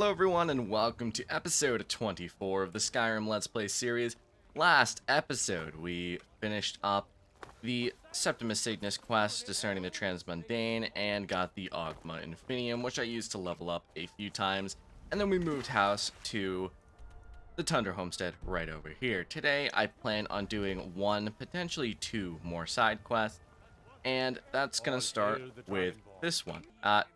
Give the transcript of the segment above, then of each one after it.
Hello everyone and welcome to episode 24 of the Skyrim Let's Play series. Last episode we finished up the Septimus Cygnus quest discerning the Transmundane and got the Ogma Infinium, which I used to level up a few times, and then we moved house to the Tundra Homestead right over here. Today I plan on doing one, potentially two more side quests, and that's gonna start with this one.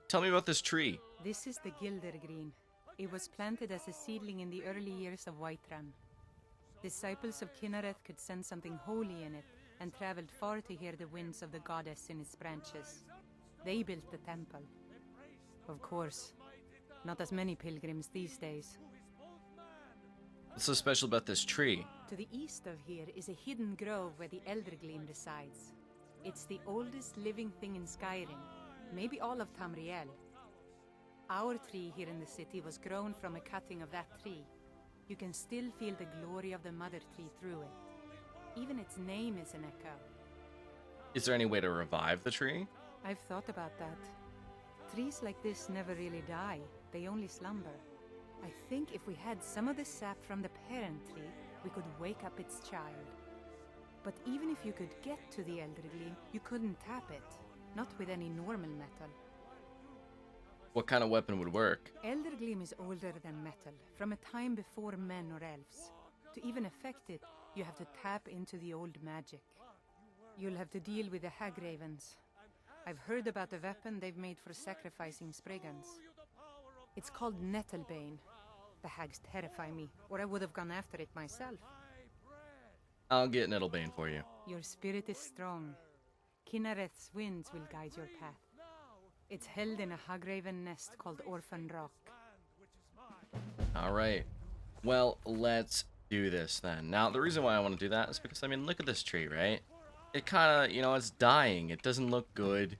Tell me about this tree. This is the Gildergreen. It was planted as a seedling in the early years of Whiterun. Disciples of Kynareth could sense something holy in it and traveled far to hear the winds of the goddess in its branches. They built the temple. Of course, not as many pilgrims these days. What's so special about this tree? To the east of here is a hidden grove where the Eldergleam resides. It's the oldest living thing in Skyrim, maybe all of Tamriel. Our tree here in the city was grown from a cutting of that tree. You can still feel the glory of the mother tree through it. Even its name is an echo. Is there any way to revive the tree? I've thought about that. Trees like this never really die, they only slumber. I think if we had some of the sap from the parent tree, we could wake up its child. But even if you could get to the Eldergleam, you couldn't tap it. Not with any normal metal. What kind of weapon would work? Eldergleam is older than metal, from a time before men or elves. To even affect it, you have to tap into the old magic. You'll have to deal with the Hagravens. I've heard about the weapon they've made for sacrificing Spriggans. It's called Nettlebane. The hags terrify me, or I would have gone after it myself. I'll get Nettlebane for you. Your spirit is strong. Kynareth's winds will guide your path. It's held in a Hagraven nest called Orphan Rock. Alright. Well, let's do this then. Now, the reason why I want to do that is because, I mean, look at this tree, right? It kind of, it's dying. It doesn't look good.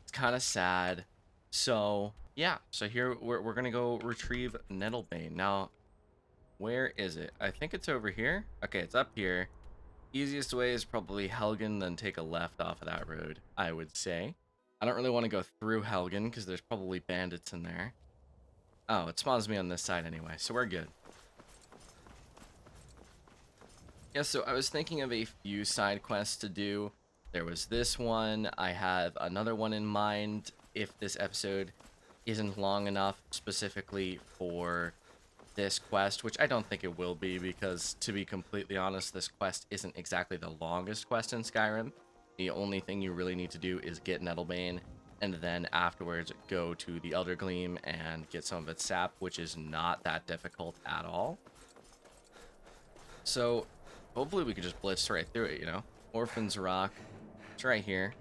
It's kind of sad. So, yeah. So here, we're going to go retrieve Nettlebane. Now, where is it? I think it's over here. Okay, it's up here. Easiest way is probably Helgen, then take a left off of that road, I would say. I don't really want to go through Helgen because there's probably bandits in there. Oh, it spawns me on this side anyway, so we're good. Yeah, so I was thinking of a few side quests to do. There was this one. I have another one in mind if this episode isn't long enough specifically for this quest, which I don't think it will be because, to be completely honest, this quest isn't exactly the longest quest in Skyrim. The only thing you really need to do is get Nettlebane, and then afterwards go to the Eldergleam and get some of its sap, which is not that difficult at all. So, hopefully we can just blitz right through it, Orphan's Rock. It's right here.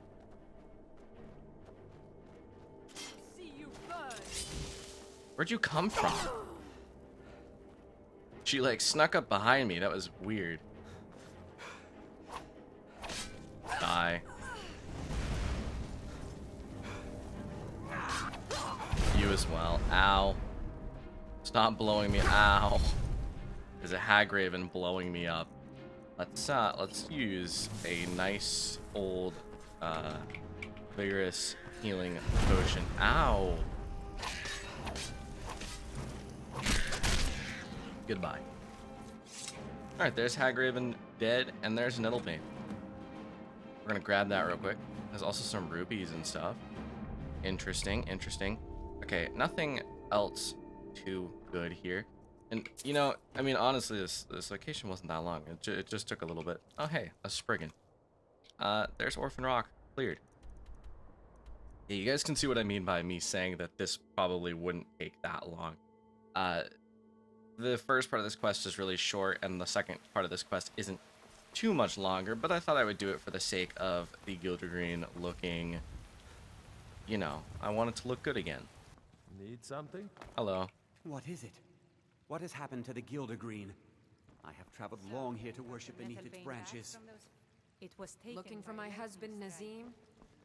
Where'd you come from? She, snuck up behind me. That was weird. Die. You as well. Ow. Stop blowing me. Ow. There's a Hagraven blowing me up. Let's use a nice old vigorous healing potion. Ow. Goodbye. Alright, there's Hagraven dead, and there's Nettlebane. We're gonna grab that real quick. There's also some rubies and stuff. Interesting, interesting. Okay, nothing else too good here. And, I mean, honestly, this location wasn't that long. It just took a little bit. Oh, hey, a Spriggan. There's Orphan Rock. Cleared. Yeah, you guys can see what I mean by me saying that this probably wouldn't take that long. The first part of this quest is really short, and the second part of this quest isn't too much longer, but I thought I would do it for the sake of the Gildergreen looking, I want it to look good again. Need something? Hello. What is it? What has happened to the Gildergreen? I have traveled long here to worship beneath its branches. It was taken. Looking for my husband Nazim?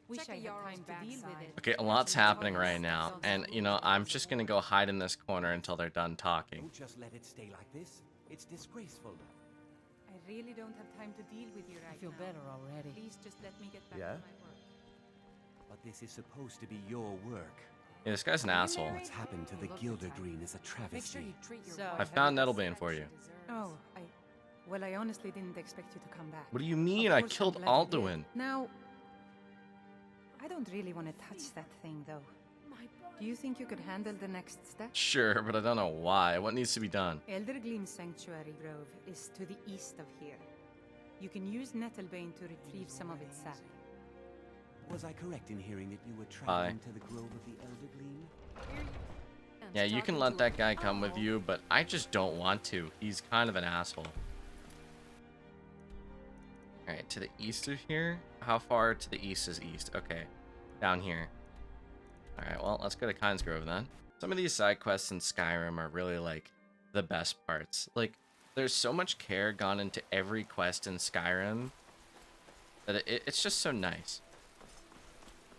Wish Check I a had Jarl's time to deal with backside. it. Okay, a lot's happening right now, and, I'm just gonna go hide in this corner until they're done talking. Don't just let it stay like this. It's disgraceful. I really don't have time to deal with you right I feel now. better already. Please just let me get back Yeah? to my work. But this is supposed to be your work. Yeah, this guy's an asshole. What's happened to the Gilder Green is a Make sure travesty. you treat your So- wife I found with the Nettlebane for respect you. she deserves. Oh, well, I honestly didn't expect you to come back. What do you mean? Of I course I'm killed glad you did. Alduin. Now, I don't really want to touch that thing, though. Do you think you could handle the next step? Sure, but I don't know why. What needs to be done? Eldergleam Sanctuary Grove is to the east of here. You can use Nettlebane to retrieve some of its sap. Was I correct in hearing that you were traveling to the Grove of the Eldergleam? Yeah, you can let that guy come with you, but I just don't want to. He's kind of an asshole. Alright, to the east of here? How far to the east is east? Okay, down here. Alright, well, let's go to Kynes Grove then. Some of these side quests in Skyrim are really, like, the best parts. Like, there's so much care gone into every quest in Skyrim that it's just so nice.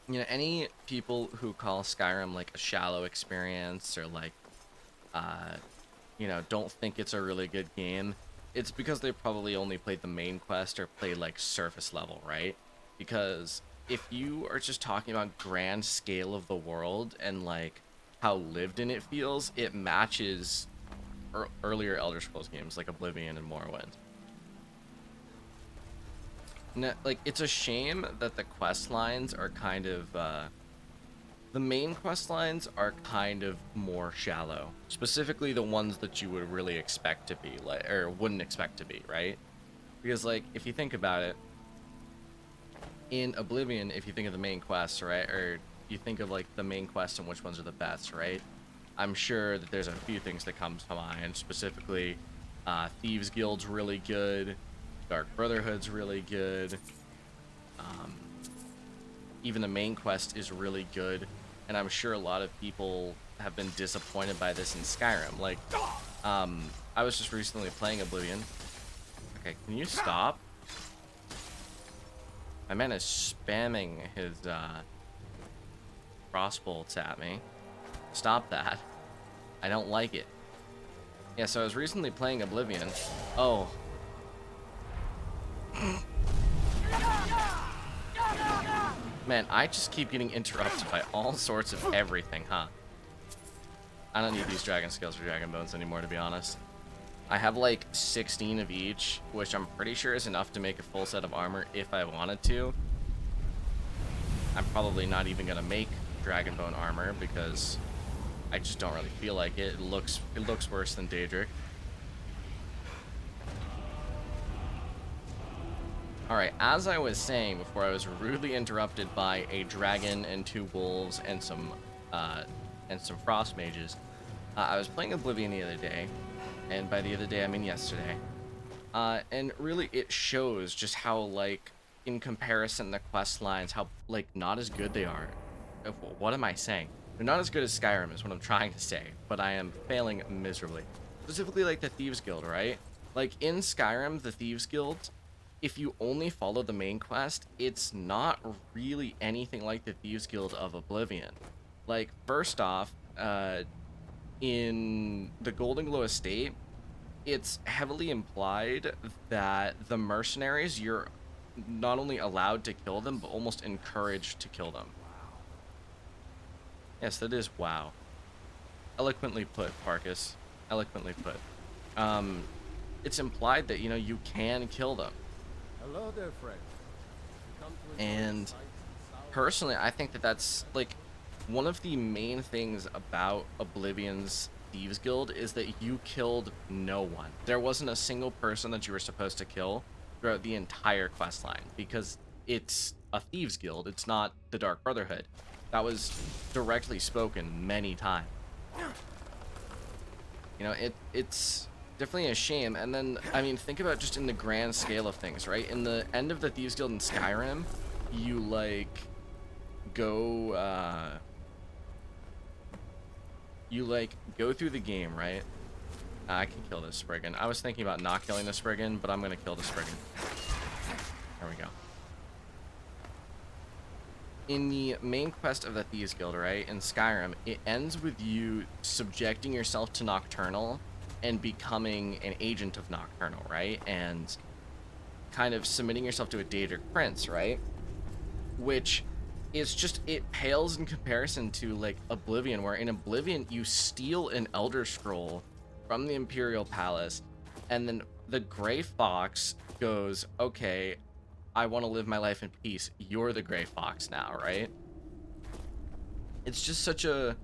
You know, any people who call Skyrim like a shallow experience or like, you know, don't think it's a really good game, it's because they probably only played the main quest or played like surface level, right? Because if you are just talking about grand scale of the world and like how lived in it feels, it matches earlier Elder Scrolls games like Oblivion and Morrowind. No, like, it's a shame that the quest lines are kind of, the main quest lines are kind of more shallow. Specifically the ones that you would really expect to be, like, or wouldn't expect to be, right? Because, like, if you think about it, in Oblivion, if you think of the main quests, right, or you think of, like, the main quests and which ones are the best, right? I'm sure that there's a few things that come to mind, specifically, Thieves Guild's really good, Dark Brotherhood's really good. Even the main quest is really good, and I'm sure a lot of people have been disappointed by this in Skyrim. Like, I was just recently playing Oblivion. Okay, can you stop? My man is spamming his crossbolts at me. Stop that. I don't like it. Yeah, so I was recently playing Oblivion. Oh. Man, I just keep getting interrupted by all sorts of everything, huh? I don't need these dragon scales or dragon bones anymore, to be honest. I have like 16 of each, which I'm pretty sure is enough to make a full set of armor if I wanted to. I'm probably not even gonna make dragon bone armor because I just don't really feel like it. It looks worse than Daedric. Alright, as I was saying before, I was rudely interrupted by a dragon and 2 wolves and some frost mages. I was playing Oblivion the other day, and by the other day I mean yesterday. And really it shows just how, like, in comparison the quest lines, how, like, not as good they are. What am I saying? They're not as good as Skyrim is what I'm trying to say, but I am failing miserably. Specifically like the Thieves Guild, right? Like in Skyrim, the Thieves Guild, if you only follow the main quest, it's not really anything like the Thieves Guild of Oblivion. Like, first off, in the Golden Glow Estate, it's heavily implied that the mercenaries, you're not only allowed to kill them, but almost encouraged to kill them. Yes, that is wow. Eloquently put, Parkus. Eloquently put. It's implied that, you know, you can kill them. Hello there, friend. And personally, I think that that's, like, one of the main things about Oblivion's Thieves Guild is that you killed no one. There wasn't a single person that you were supposed to kill throughout the entire quest line, because it's a Thieves Guild, it's not the Dark Brotherhood. That was directly spoken many times. You know, it's definitely a shame. And then, I mean, think about just in the grand scale of things, right? In the end of the Thieves Guild in Skyrim, you, like, go, go through the game, right? I can kill this Spriggan. I was thinking about not killing the Spriggan, but I'm gonna kill the Spriggan. There we go. In the main quest of the Thieves Guild, right, in Skyrim, it ends with you subjecting yourself to Nocturnal and becoming an agent of Nocturnal, right? And kind of submitting yourself to a Daedric prince, right? Which it's just, it pales in comparison to like Oblivion, where in Oblivion you steal an Elder Scroll from the Imperial Palace, and then the Gray Fox goes, okay, I want to live my life in peace. You're the Gray Fox now, right? It's just such a,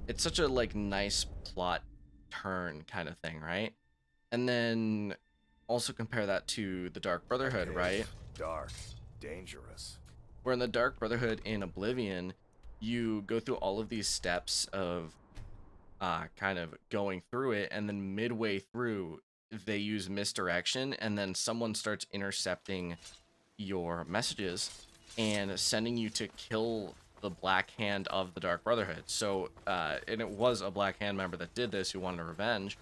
it's such a like nice plot turn kind of thing, right? And then also compare that to the Dark Brotherhood, right? Dark, dangerous. Where in the Dark Brotherhood in Oblivion, you go through all of these steps of kind of going through it, and then midway through, they use misdirection, and then someone starts intercepting your messages and sending you to kill the Black Hand of the Dark Brotherhood. So, and it was a Black Hand member that did this who wanted revenge,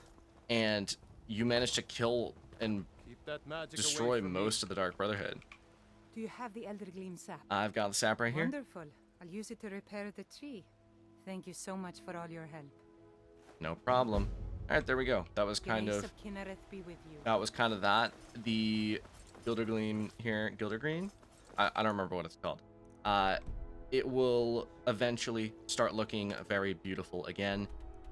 and you managed to kill and Keep that magic destroy away from me. most of the Dark Brotherhood. Do you have the Elder Gleam sap? I've got the sap right here. Wonderful. I'll use it to repair the tree. Thank you so much for all your help. No problem. All right, there we go. That was kind Grace of, of Kinnereth be with you. that was kind of that. The Gildergreen here, Gildergreen? I don't remember what it's called. It will eventually start looking very beautiful again,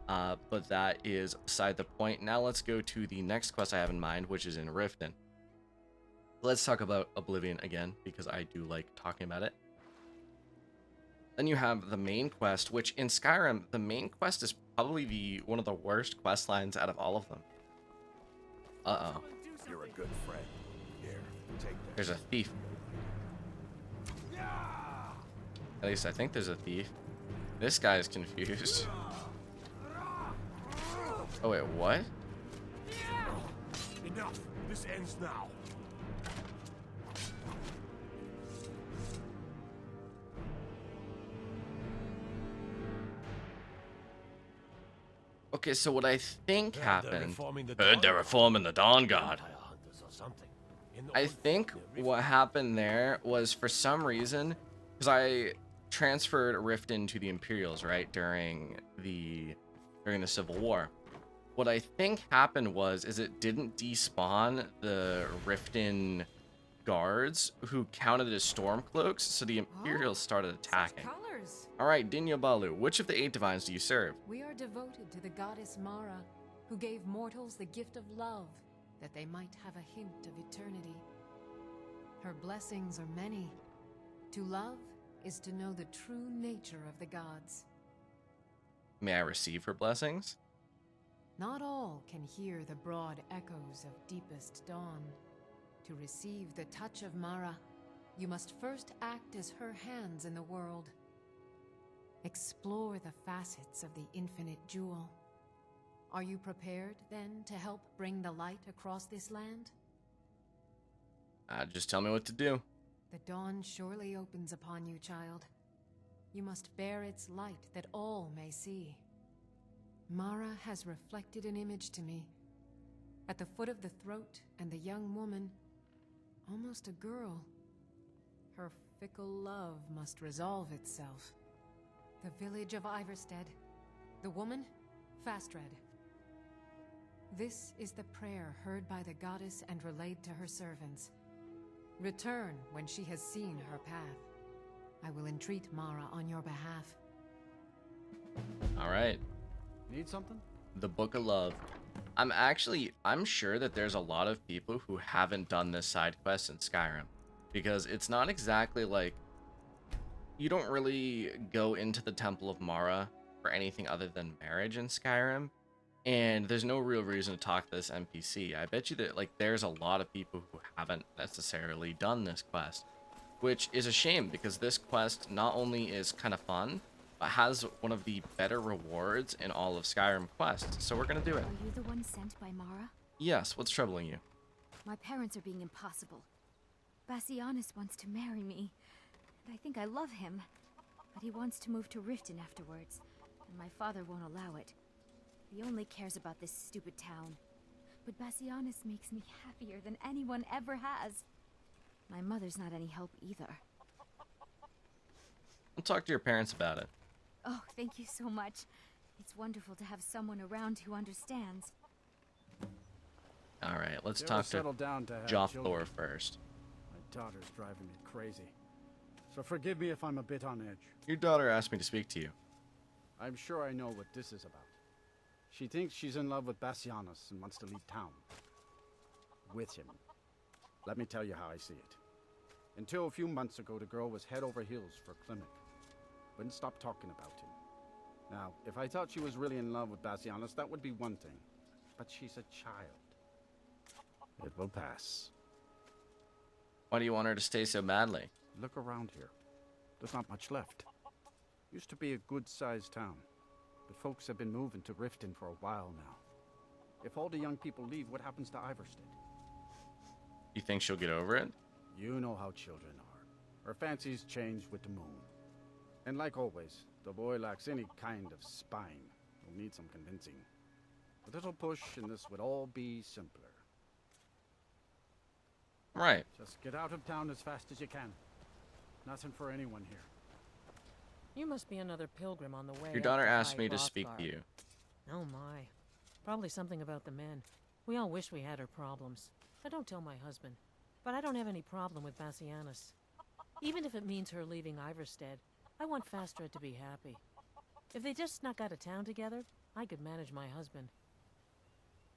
but that is beside the point. Now let's go to the next quest I have in mind, which is in Riften. Let's talk about Oblivion again, because I do like talking about it. Then you have the main quest, which in Skyrim, the main quest is probably one of the worst quest lines out of all of them. Uh-oh. You're a good friend. Here, take that. There's a thief. At least I think there's a thief. This guy is confused. Oh wait, what? Enough. This ends now. Okay, so what I think happened... reforming the Heard they're Dawn reforming the Dawn Guard. Vampire hunters or something. In the I old think the what happened there was, for some reason, because I transferred Riften to the Imperials, right, during the Civil War. What I think happened was it didn't despawn the Riften guards who counted as Stormcloaks, so the Imperials started attacking. Such colors. All right, Dinya Balu, which of the 8 divines do you serve? We are devoted to the goddess Mara, who gave mortals the gift of love, that they might have a hint of eternity. Her blessings are many. To love is to know the true nature of the gods. May I receive her blessings? Not all can hear the broad echoes of deepest dawn. To receive the touch of Mara, you must first act as her hands in the world. Explore the facets of the infinite jewel. Are you prepared, then, to help bring the light across this land? Just tell me what to do. The dawn surely opens upon you, child. You must bear its light that all may see. Mara has reflected an image to me. At the foot of the throat and the young woman, almost a girl. Her fickle love must resolve itself. The village of Iverstead. The woman, Fastred. This is the prayer heard by the goddess and relayed to her servants. Return when she has seen her path. I will entreat Mara on your behalf. All right. Need something? The Book of Love. I'm sure that there's a lot of people who haven't done this side quest in Skyrim, because it's not exactly like, you don't really go into the Temple of Mara for anything other than marriage in Skyrim, and there's no real reason to talk to this NPC. I bet you that like there's a lot of people who haven't necessarily done this quest, which is a shame, because this quest not only is kind of fun, but has one of the better rewards in all of Skyrim quests. So we're gonna do it. Are you the one sent by Mara? Yes, what's troubling you? My parents are being impossible. Bassianus wants to marry me, and I think I love him. But he wants to move to Riften afterwards, and my father won't allow it. He only cares about this stupid town. But Bassianus makes me happier than anyone ever has. My mother's not any help either. I'll talk to your parents about it. Oh, thank you so much. It's wonderful to have someone around who understands. All right, let's Sarah talk to settled down to have Jothor children. first. My daughter's driving me crazy. so forgive me if I'm a bit on edge. Your daughter asked me to speak to you. I'm sure I know what this is about. She thinks she's in love with Bassianus and wants to leave town. With him. Let me tell you how I see it. Until a few months ago, the girl was head over heels for Klimek. Wouldn't stop talking about him. Now, if I thought she was really in love with Bassianus, that would be one thing. But she's a child. It will pass. Why do you want her to stay so badly? Look around here. There's not much left. Used to be a good-sized town. But folks have been moving to Riften for a while now. If all the young people leave, what happens to Iverstead? You think she'll get over it? You know how children are. Her fancies change with the moon. And like always, the boy lacks any kind of spine. He'll need some convincing. A little push and this would all be simpler. Right. Just get out of town as fast as you can. Nothing for anyone here. You must be another pilgrim on the way. Your up daughter to asked High me to speak to Hrothgar. you. Oh my. Probably something about the men. We all wish we had her problems. I don't tell my husband. But I don't have any problem with Bassianus. Even if it means her leaving Iverstead, I want Fastred to be happy. If they just snuck out of town together, I could manage my husband.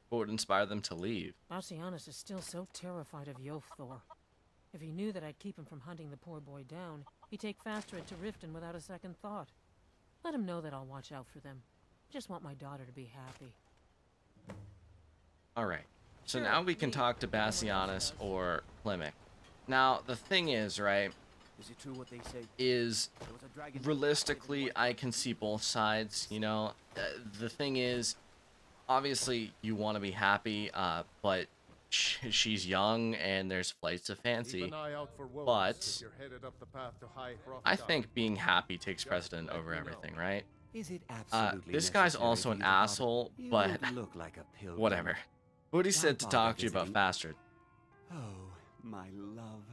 What would inspire them to leave? Bassianus is still so terrified of Yofthor. If he knew that I'd keep him from hunting the poor boy down, he'd take Fastred to Riften without a second thought. Let him know that I'll watch out for them. Just want my daughter to be happy. Alright. So Sure, now we can me. talk to Bassianus or Klimek. Now, the thing is, right, Is it true what they say? is There was a dragon. realistically, I can see both sides, you know? The thing is, obviously, you want to be happy, but she's young and there's flights of fancy. Keep an eye out for wolves But if you're headed up the path to High Hrothgar. I think being happy takes precedent over everything, right? Is it absolutely This guy's necessary also for an you to bother? asshole, You but don't look like a pilgrim. whatever. Booty said Why to bother talk to you about visiting? Fastred. Oh, my love.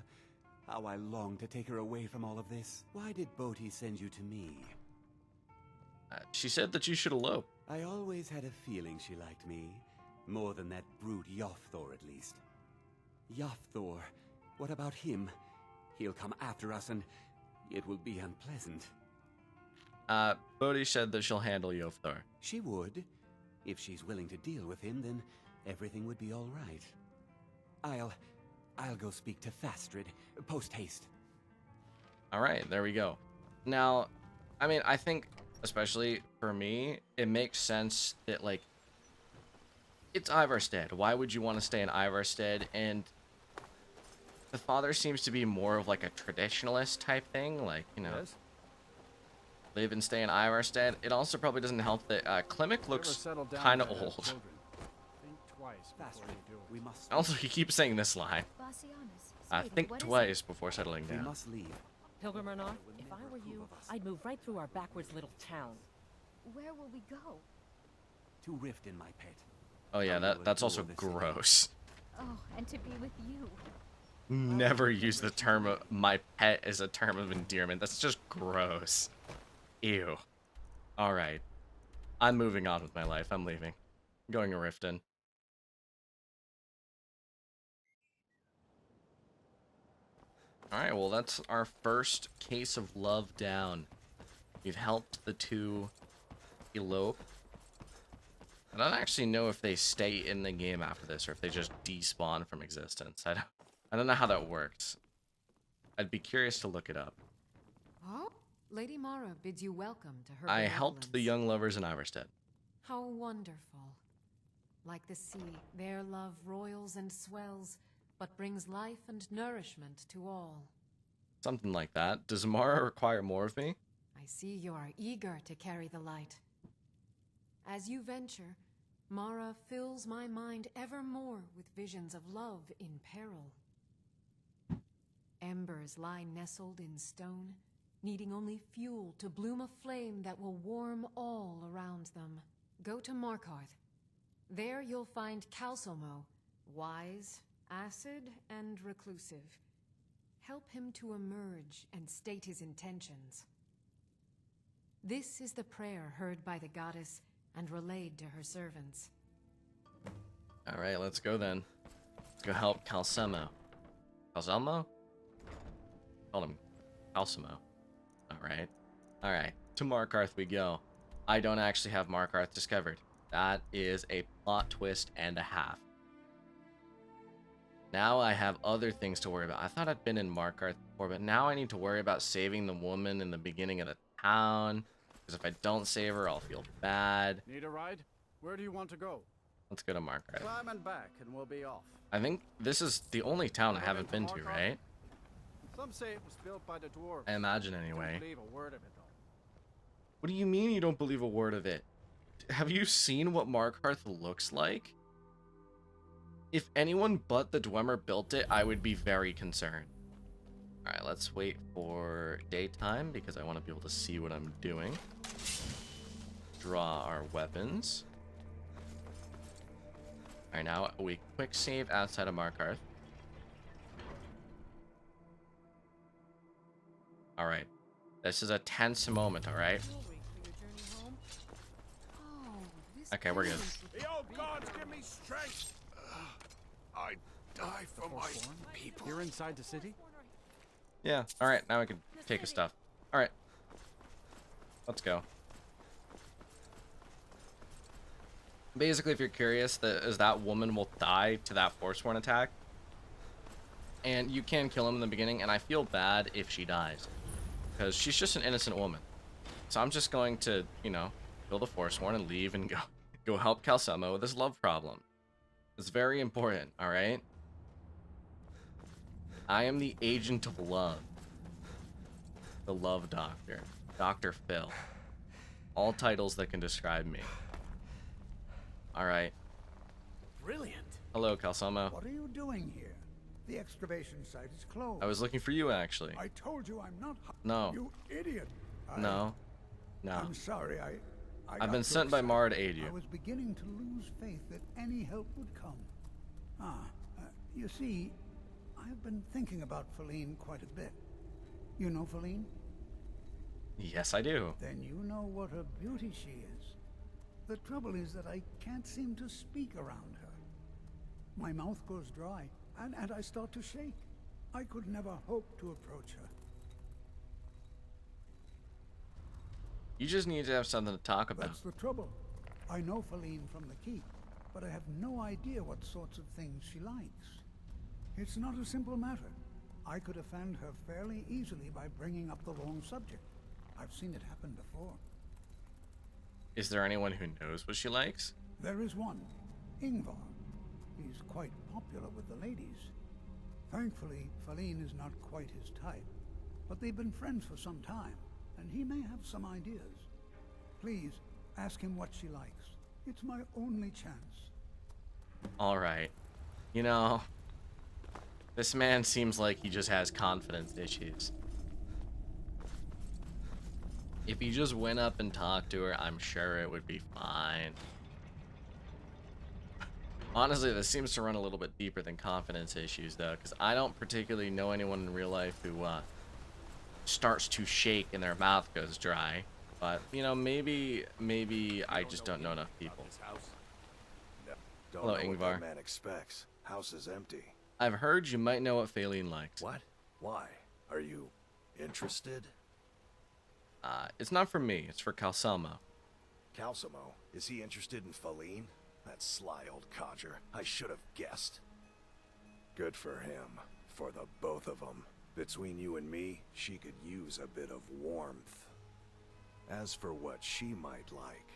How I long to take her away from all of this. Why did Bodhi send you to me? She said that you should elope. I always had a feeling she liked me. More than that brute Yofthor, at least. Yofthor. What about him? He'll come after us and it will be unpleasant. Bodhi said that she'll handle Yofthar. She would. If she's willing to deal with him, then everything would be all right. I'll go speak to Fastred, post-haste. Alright, there we go. Now, I mean, I think, especially for me, it makes sense that, like, it's Ivarstead. Why would you want to stay in Ivarstead? And the father seems to be more of, like, a traditionalist type thing. Like, you know, Yes? live and stay in Ivarstead. It also probably doesn't help that Klimek Ever looks settle down kind of and have old. children, think twice before Fastred, you do it. we must. Also, he keeps saying this line. Bassianus. Think what is it? twice before settling We down. must leave. Pilgrim or not, would if I never were approve you, of us. I'd move right through our backwards little town. Where will we go? To Riften, my pet. Oh yeah, I will that's also adore the city. gross. Oh, and to be with you. Never use the term of my pet as a term of endearment. That's just gross. Ew. Alright. I'm moving on with my life. I'm leaving. I'm going to Riften. Alright, well that's our first case of love down. We've helped the two elope. I don't actually know if they stay in the game after this or if they just despawn from existence. I don't know how that works. I'd be curious to look it up. Oh, Lady Mara bids you welcome to her I helped the benevolence. young lovers in Iverstead. How wonderful. Like the sea, their love roils and swells, but brings life and nourishment to all. Something like that. Does Mara require more of me? I see you are eager to carry the light. As you venture, Mara fills my mind ever more with visions of love in peril. Embers lie nestled in stone, needing only fuel to bloom a flame that will warm all around them. Go to Markarth. There you'll find Calcelmo, wise, acid, and reclusive. Help him to emerge and state his intentions. This is the prayer heard by the goddess and relayed to her servants. Alright, let's go then. Let's go help Calcelmo. Calcelmo? Called him Calcimo. Alright. Alright. To Markarth we go. I don't actually have Markarth discovered. That is a plot twist and a half. Now I have other things to worry about. I thought I'd been in Markarth before, but now I need to worry about saving the woman in the beginning of the town. Because if I don't save her, I'll feel bad. Need a ride? Where do you want to go? Let's go to Markarth. Climb and back, and we'll be off. I think this is the only town I haven't been to, right? Some say it was built by the dwarves. I imagine Don't anyway. believe a word of it, though. What do you mean you don't believe a word of it? Have you seen what Markarth looks like? If anyone but the Dwemer built it, I would be very concerned. Alright, let's wait for daytime because I want to be able to see what I'm doing. Draw our weapons. Alright, now we quick save outside of Markarth. Alright. This is a tense moment, alright? Okay, we're good. The old gods give me strength. I die for my people. You're inside the city? Yeah, alright, now we can take his stuff. Alright. Let's go. Basically, if you're curious, that woman will die to that Forsworn attack. And you can kill him in the beginning, and I feel bad if she dies. Because she's just an innocent woman. So I'm just going to, you know, kill the Forsworn and leave and go help Calcimo with his love problem. It's very important, alright? I am the agent of love. The love doctor. Dr. Phil. All titles that can describe me. Alright. Brilliant. Hello, Calcimo. What are you doing here? The excavation site is closed. I was looking for you, actually. I told you I'm not. No. You idiot. No. No. I'm sorry. I've got been too sent by excited. Mara to aid you. I was beginning to lose faith that any help would come. You see, I've been thinking about Feline quite a bit. You know Feline? Yes, I do. Then you know what a beauty she is. The trouble is that I can't seem to speak around her. My mouth goes dry, and I start to shake. I could never hope to approach her. You just need to have something to talk about. That's the trouble. I know Feline from the keep, but I have no idea what sorts of things she likes. It's not a simple matter. I could offend her fairly easily by bringing up the wrong subject. I've seen it happen before. Is there anyone who knows what she likes? There is one, Ingvar. He's quite popular with the ladies. Thankfully, Feline is not quite his type, but they've been friends for some time, and he may have some ideas. Please, ask him what she likes. It's my only chance. Alright. You know, this man seems like he just has confidence issues. If he just went up and talked to her, I'm sure it would be fine. Honestly, this seems to run a little bit deeper than confidence issues, though, because I don't particularly know anyone in real life who starts to shake and their mouth goes dry. But, you know, maybe I just don't know enough people. No, don't Hello, know what Ingvar. that man expects. House is empty. I've heard you might know what Feline likes. What? Why? Are you interested? It's not for me, it's for Calcimo. Calcimo? Is he interested in Feline? That sly old codger. I should have guessed. Good for him. For the both of them. Between you and me, she could use a bit of warmth. As for what she might like,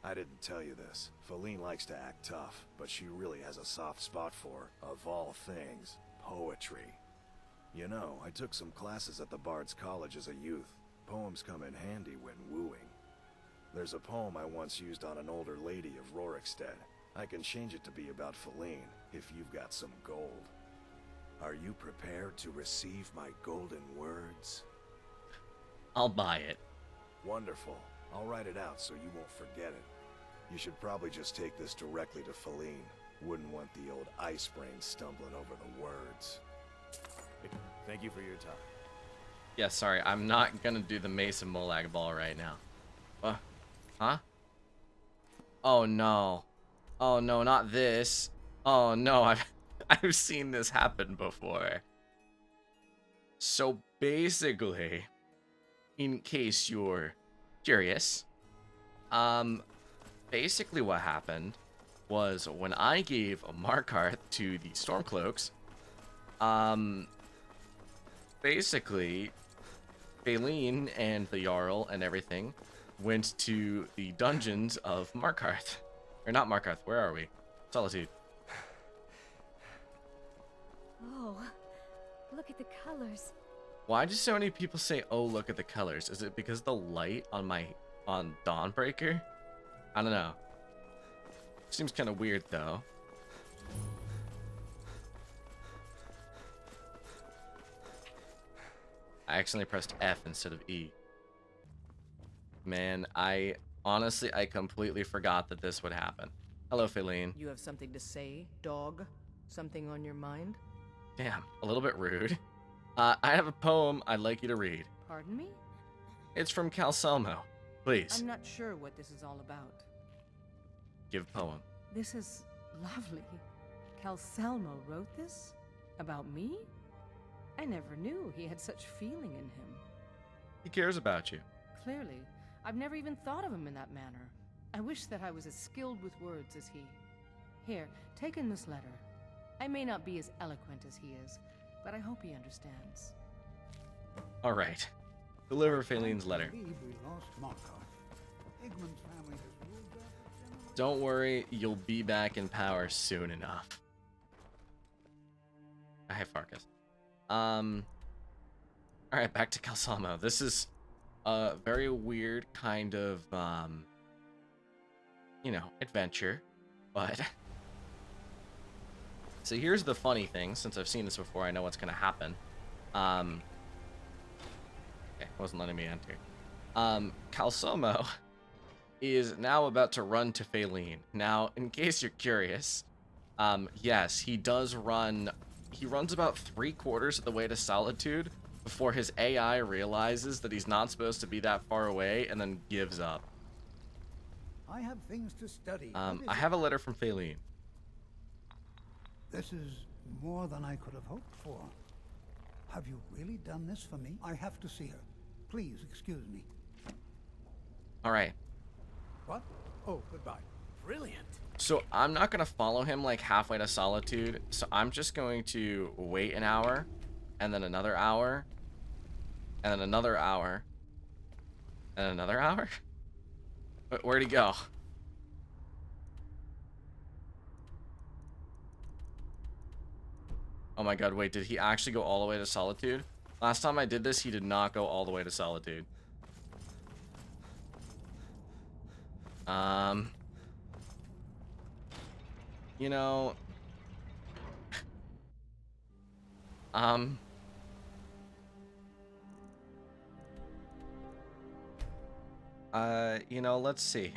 I didn't tell you this. Feline likes to act tough, but she really has a soft spot for, of all things, poetry. You know, I took some classes at the Bard's College as a youth. Poems come in handy when wooing. There's a poem I once used on an older lady of Rorikstead. I can change it to be about Feline, if you've got some gold. Are you prepared to receive my golden words? I'll buy it. Wonderful. I'll write it out so you won't forget it. You should probably just take this directly to Feline. Wouldn't want the old ice brain stumbling over the words. Thank you for your time. Yeah, sorry, I'm not gonna do the Mace and Molag Ball right now. Huh? Oh no. Oh no, not this. Oh no, I've seen this happen before. So basically, in case you're curious, basically what happened was when I gave a Markarth to the Stormcloaks, basically, Faline and the Jarl and everything went to the dungeons of Markarth. Or not Markarth, where are we? Solitude. Oh, look at the colors. Why do so many people say, oh, look at the colors? Is it because the light on Dawnbreaker? I don't know. Seems kind of weird, though. I accidentally pressed F instead of E. Man, I completely forgot that this would happen. Hello, Faline. You have something to say, dog? Something on your mind? Damn, a little bit rude. I have a poem I'd like you to read. Pardon me? It's from Calselmo. Please, I'm not sure what this is all about. give poem. This is lovely. Calselmo wrote this? About me? I never knew he had such feeling in him. He cares about you. Clearly. I've never even thought of him in that manner. I wish that I was as skilled with words as he. Here, take in this letter. I may not be as eloquent as he is, but I hope he understands. All right. Deliver Faline's letter. We lost Markarth. Igmund's family has ruled there for generations. Don't worry, you'll be back in power soon enough. I have Farkas. Alright, back to Calselmo. This is a very weird kind of, you know, adventure, but... So here's the funny thing, since I've seen this before, I know what's gonna happen. Okay, wasn't letting me enter. Calselmo is now about to run to Faline. Now, in case you're curious, yes, he does run... He runs about 3/4 of the way to Solitude before his AI realizes that he's not supposed to be that far away and then gives up. I have things to study. I have a letter from Faline. This is more than I could have hoped for. Have you really done this for me? I have to see her. Please excuse me. All right. What? Oh, goodbye. Brilliant. So I'm not going to follow him like halfway to Solitude. So I'm just going to wait an hour and then another hour and then another hour and another hour. Where'd he go? Oh my god, wait, did he actually go all the way to Solitude? Last time I did this, he did not go all the way to Solitude. You know... you know, let's see.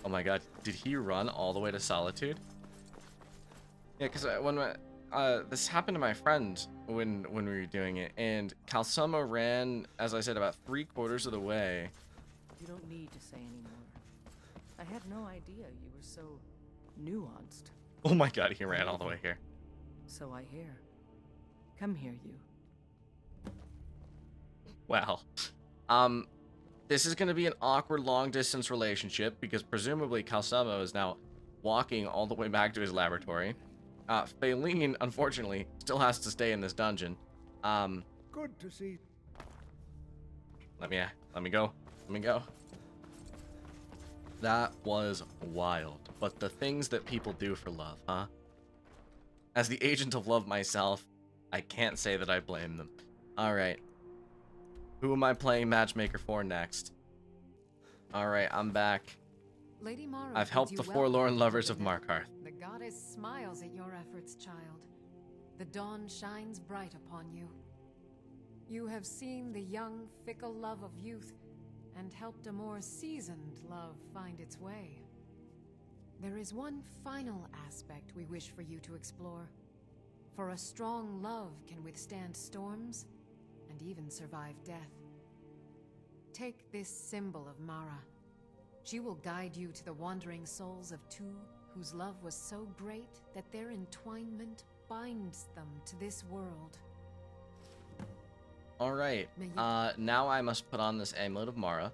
Oh my god, did he run all the way to Solitude? Yeah, because when this happened to my friend when we were doing it, and Calselmo ran, as I said, about 3/4 of the way. You don't need to say anymore. I had no idea you were so nuanced. Oh my god, he ran all the way here. So I hear. Come here, you. Well, this is going to be an awkward long-distance relationship because presumably Calselmo is now walking all the way back to his laboratory. Faline, unfortunately, still has to stay in this dungeon. Good to see. Let me go. Let me go. That was wild. But the things that people do for love, huh? As the agent of love myself, I can't say that I blame them. Alright. Who am I playing matchmaker for next? Alright, I'm back. Lady Mara I've helped the forlorn lovers of Markarth. The goddess smiles at your efforts, child. The dawn shines bright upon you. You have seen the young, fickle love of youth and helped a more seasoned love find its way. There is one final aspect we wish for you to explore. For a strong love can withstand storms and even survive death. Take this symbol of Mara. She will guide you to the wandering souls of two whose love was so great that their entwinement binds them to this world. All right. Now I must put on this amulet of Mara,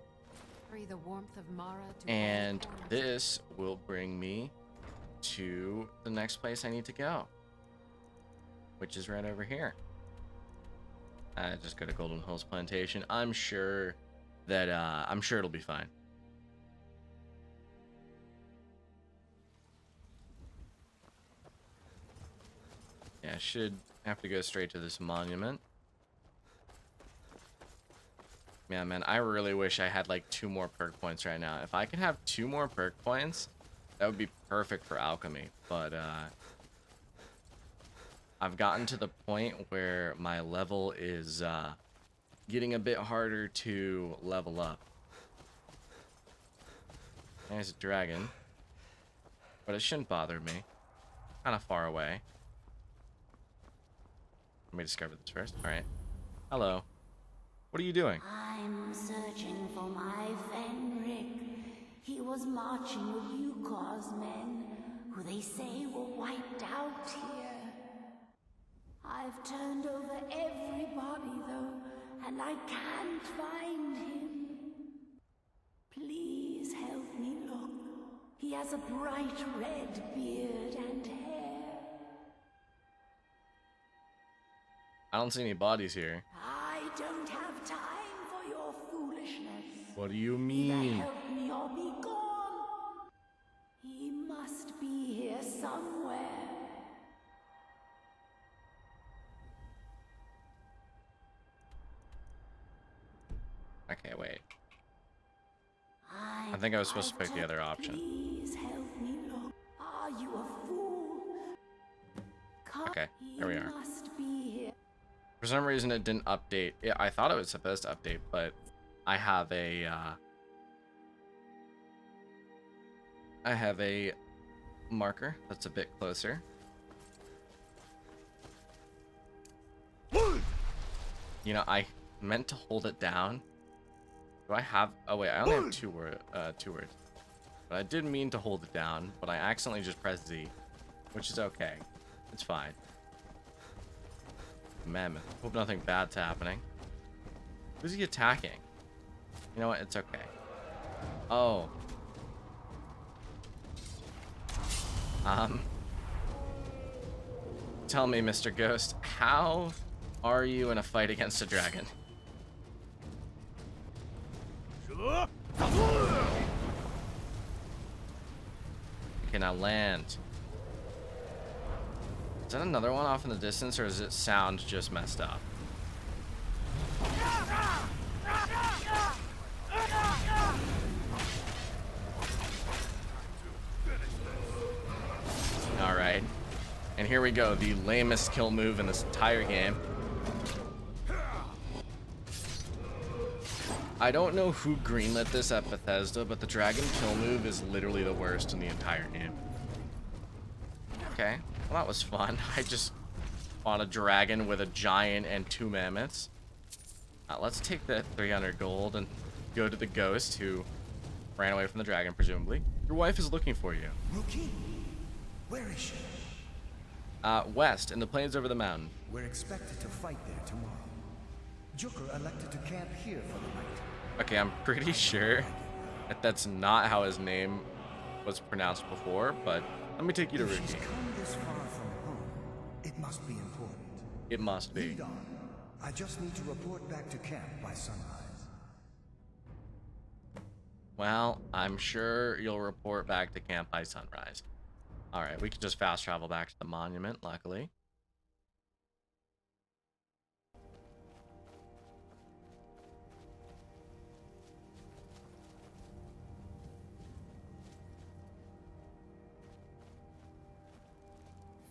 Carry the warmth of Mara to and all corners. this will bring me to the next place I need to go, which is right over here. I just go to Golden Hills Plantation. I'm sure it'll be fine. Yeah, I should have to go straight to this monument. Yeah, man, I really wish I had like 2 more perk points right now. If I could have 2 more perk points, that would be perfect for alchemy. But I've gotten to the point where my level is getting a bit harder to level up. There's a dragon, but it shouldn't bother me. Kind of far away. Let me discover this first. All right. Hello. What are you doing? I'm searching for my Fenric. He was marching with Yukor's men, who they say were wiped out here. I've turned over everybody, though, and I can't find him. Please help me look. He has a bright red beard and hair. I don't see any bodies here. I don't have time for your foolishness. What do you Either mean? help me or be gone. He must be here somewhere. Okay, wait. I think I was supposed to pick the other option. Please help me look. Are you a fool? Okay, here we are. Must be here. For some reason, it didn't update. I thought it was supposed to update, but I have a marker that's a bit closer. You know, I meant to hold it down. Do I have? Oh wait, I only have two words. But I did mean to hold it down, but I accidentally just pressed Z, which is okay. It's fine. Mammoth. Hope nothing bad's happening. Who's he attacking? You know what? It's okay. Oh. Tell me, Mr. Ghost, how are you in a fight against a dragon? Okay, now land. Is that another one off in the distance, or is it sound just messed up? Alright. And here we go, the lamest kill move in this entire game. I don't know who greenlit this at Bethesda, but the dragon kill move is literally the worst in the entire game. Okay, well that was fun. I just fought a dragon with a giant and 2 mammoths. Let's take that 300 gold and go to the ghost who ran away from the dragon, presumably. Your wife is looking for you. Rookie? Where is she? West, in the plains over the mountain. We're expected to fight there tomorrow. Joker elected to camp here for the night. Okay, I'm pretty sure that that's not how his name was pronounced before, but let me take you to If Rookie. she's come this far from home, it must be important. It must be. Lead on. I just need to report back to camp by sunrise. Well, I'm sure you'll report back to camp by sunrise. Alright, we can just fast travel back to the monument, luckily.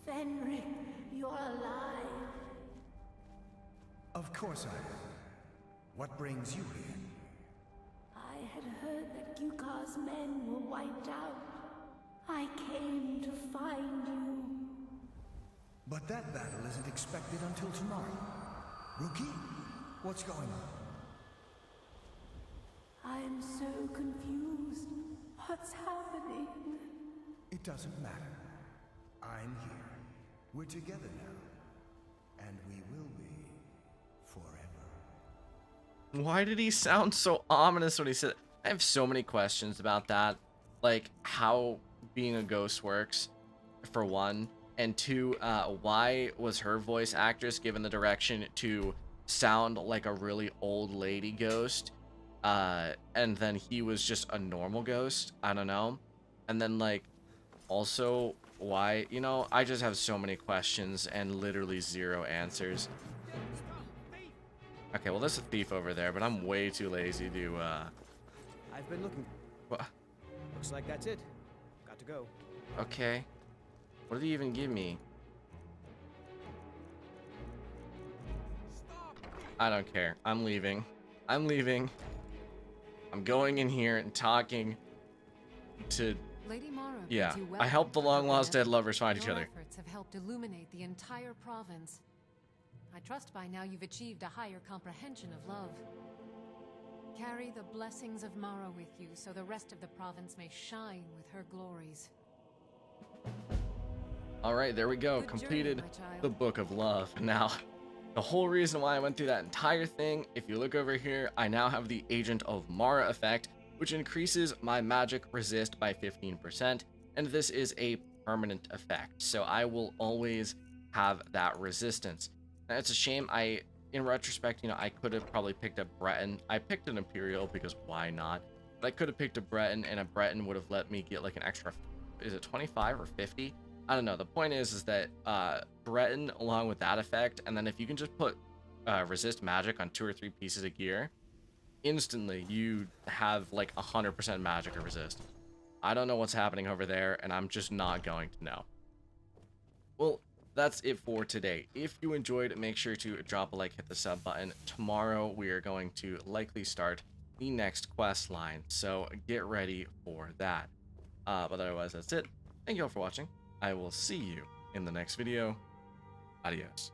Fenric, you're alive. Of course I am. What brings you here? I had heard that Yukar's men were wiped out. I came to find you. But that battle isn't expected until tomorrow. Rookie, what's going on? I'm so confused. What's happening? It doesn't matter. I'm here. We're together now. And we will be forever. Why did he sound so ominous when he said? I have so many questions about that, like how being a ghost works, for one, and two, why was her voice actress given the direction to sound like a really old lady ghost, and then he was just a normal ghost? I don't know. And then, like, also, why, you know, I just have so many questions and literally zero answers. Okay, well, there's a thief over there, but I'm way too lazy to, I've been looking. What? Looks like that's it. Got to go. Okay. What did he even give me? I don't care. I'm leaving. I'm leaving. I'm going in here and talking to... Lady Mara, yeah, bids you I helped the welcome, long-lost dead lovers find each Your other. efforts have helped illuminate the entire province. I trust by now you've achieved a higher comprehension of love. Carry the blessings of Mara with you so the rest of the province may shine with her glories. Alright, there we go. Good Completed journey, my child. the Book of Love. Now, the whole reason why I went through that entire thing, if you look over here, I now have the Agent of Mara effect, which increases my magic resist by 15%, and this is a permanent effect, so I will always have that resistance. Now, it's a shame in retrospect, you know, I could have probably picked up Breton. I picked an Imperial because why not? But I could have picked a Breton, and a Breton would have let me get like an extra, is it 25 or 50? I don't know. The point is that Breton along with that effect, and then if you can just put resist magic on 2 or 3 pieces of gear, instantly you have like 100% magic or resist. I don't know what's happening over there, and I'm just not going to know. Well, that's it for today. If you enjoyed, make sure to drop a like, hit the sub button. Tomorrow we are going to likely start the next quest line, so get ready for that. But otherwise, that's it. Thank you all for watching. I will see you in the next video. Adios.